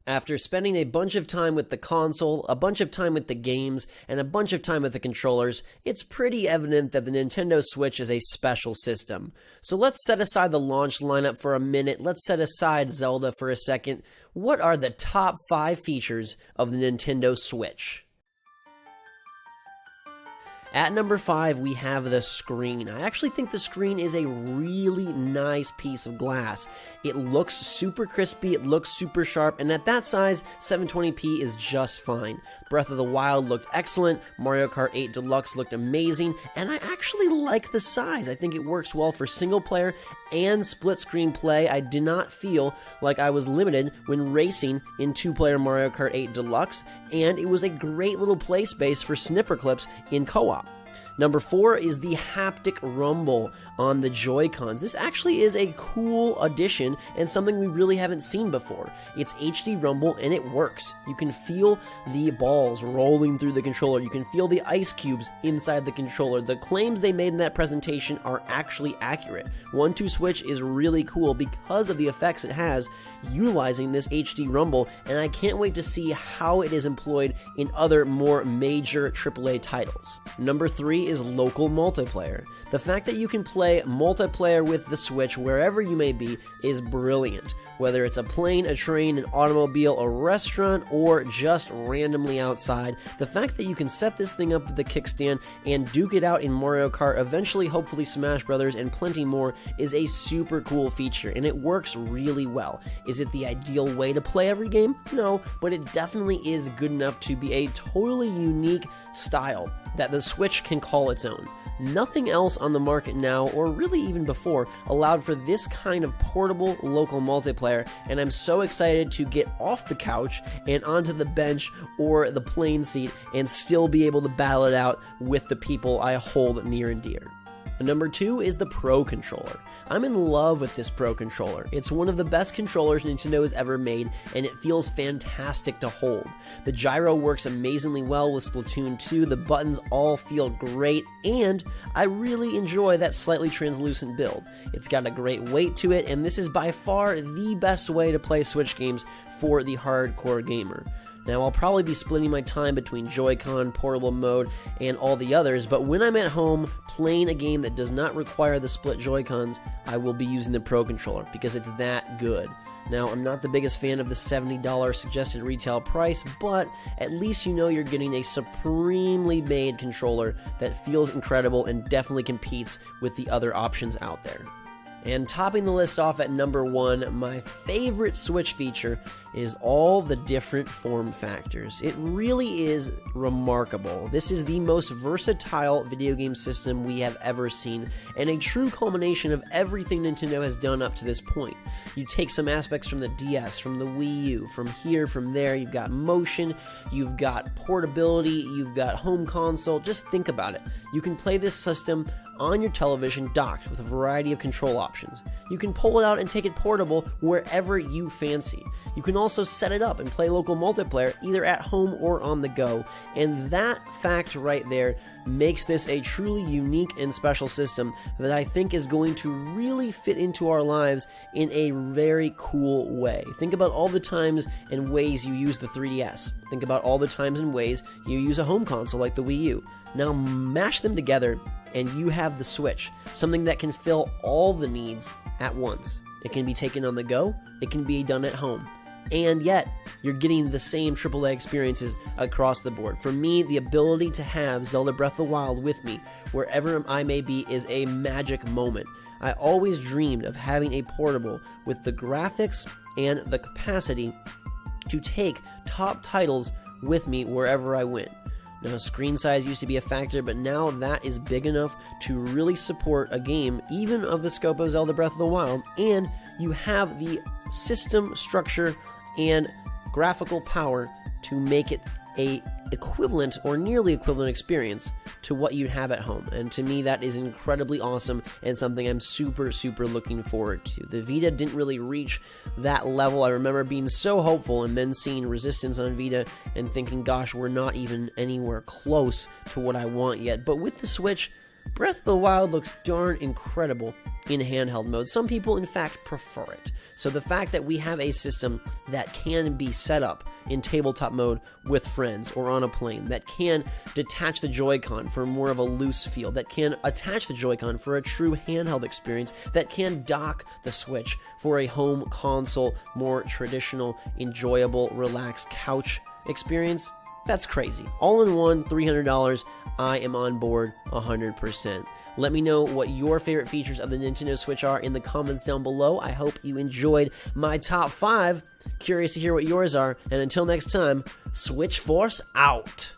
After spending a bunch of time with the console, a bunch of time with the games, and a bunch of time with the controllers, it's pretty evident that the Nintendo Switch is a special system. So let's set aside the launch lineup for a minute, let's set aside Zelda for a second. What are the top 5 features of the Nintendo Switch? At number 5, we have the screen. I actually think the screen is a really nice piece of glass. It looks super crispy, it looks super sharp, and at that size, 720p is just fine. Breath of the Wild looked excellent, Mario Kart 8 Deluxe looked amazing, and I actually like the size. I think it works well for single player and split screen play. I did not feel like I was limited when racing in 2-player Mario Kart 8 Deluxe, and it was a great little play space for snipper clips in co-op. Number 4 is the haptic rumble on the Joy-Cons. This actually is a cool addition and something we really haven't seen before. It's HD rumble and it works. You can feel the balls rolling through the controller. You can feel the ice cubes inside the controller. The claims they made in that presentation are actually accurate. 1-2 Switch is really cool because of the effects it has utilizing this HD rumble, and I can't wait to see how it is employed in other more major AAA titles. Number 3 is local multiplayer. The fact that you can play multiplayer with the Switch wherever you may be is brilliant. Whether it's a plane, a train, an automobile, a restaurant, or just randomly outside, the fact that you can set this thing up with the kickstand and duke it out in Mario Kart, eventually hopefully Smash Brothers, and plenty more is a super cool feature, and it works really well. Is it the ideal way to play every game? No, but it definitely is good enough to be a totally unique style that the Switch can call its own. Nothing else on the market now, or really even before, allowed for this kind of portable local multiplayer, and I'm so excited to get off the couch and onto the bench or the plane seat and still be able to battle it out with the people I hold near and dear. Number 2 is the Pro Controller. I'm in love with this Pro Controller. It's one of the best controllers Nintendo has ever made, and it feels fantastic to hold. The gyro works amazingly well with Splatoon 2, the buttons all feel great, and I really enjoy that slightly translucent build. It's got a great weight to it, and this is by far the best way to play Switch games for the hardcore gamer. Now, I'll probably be splitting my time between Joy-Con, portable mode, and all the others, but when I'm at home playing a game that does not require the split Joy-Cons, I will be using the Pro Controller because it's that good. Now, I'm not the biggest fan of the $70 suggested retail price, but at least you know you're getting a supremely made controller that feels incredible and definitely competes with the other options out there. And topping the list off at number 1, my favorite Switch feature is all the different form factors. It really is remarkable. This is the most versatile video game system we have ever seen, and a true culmination of everything Nintendo has done up to this point. You take some aspects from the DS, from the Wii U, from here, from there, you've got motion, you've got portability, you've got home console. Just think about it. You can play this system on your television docked with a variety of control options. You can pull it out and take it portable wherever you fancy. You can also set it up and play local multiplayer either at home or on the go, and that fact right there makes this a truly unique and special system that I think is going to really fit into our lives in a very cool way. Think about all the times and ways you use the 3DS. Think about all the times and ways you use a home console like the Wii U. Now mash them together and you have the Switch, something that can fill all the needs at once. It can be taken on the go, it can be done at home, and yet you're getting the same AAA experiences across the board. For me, the ability to have Zelda Breath of the Wild with me wherever I may be is a magic moment. I always dreamed of having a portable with the graphics and the capacity to take top titles with me wherever I went. Now, screen size used to be a factor, but now that is big enough to really support a game, even of the scope of Zelda Breath of the Wild, and you have the system structure and graphical power to make it a equivalent or nearly equivalent experience to what you'd have at home. And to me, that is incredibly awesome and something I'm super looking forward to. The Vita didn't really reach that level. I remember being so hopeful and then seeing Resistance on Vita and thinking, gosh, we're not even anywhere close to what I want yet. But with the Switch, Breath of the Wild looks darn incredible in handheld mode. Some people, in fact, prefer it. So the fact that we have a system that can be set up in tabletop mode with friends or on a plane, that can detach the Joy-Con for more of a loose feel, that can attach the Joy-Con for a true handheld experience, that can dock the Switch for a home console, more traditional, enjoyable, relaxed couch experience, that's crazy. All in one, $300, I am on board 100%. Let me know what your favorite features of the Nintendo Switch are in the comments down below. I hope you enjoyed my top 5. Curious to hear what yours are. And until next time, Switch Force out.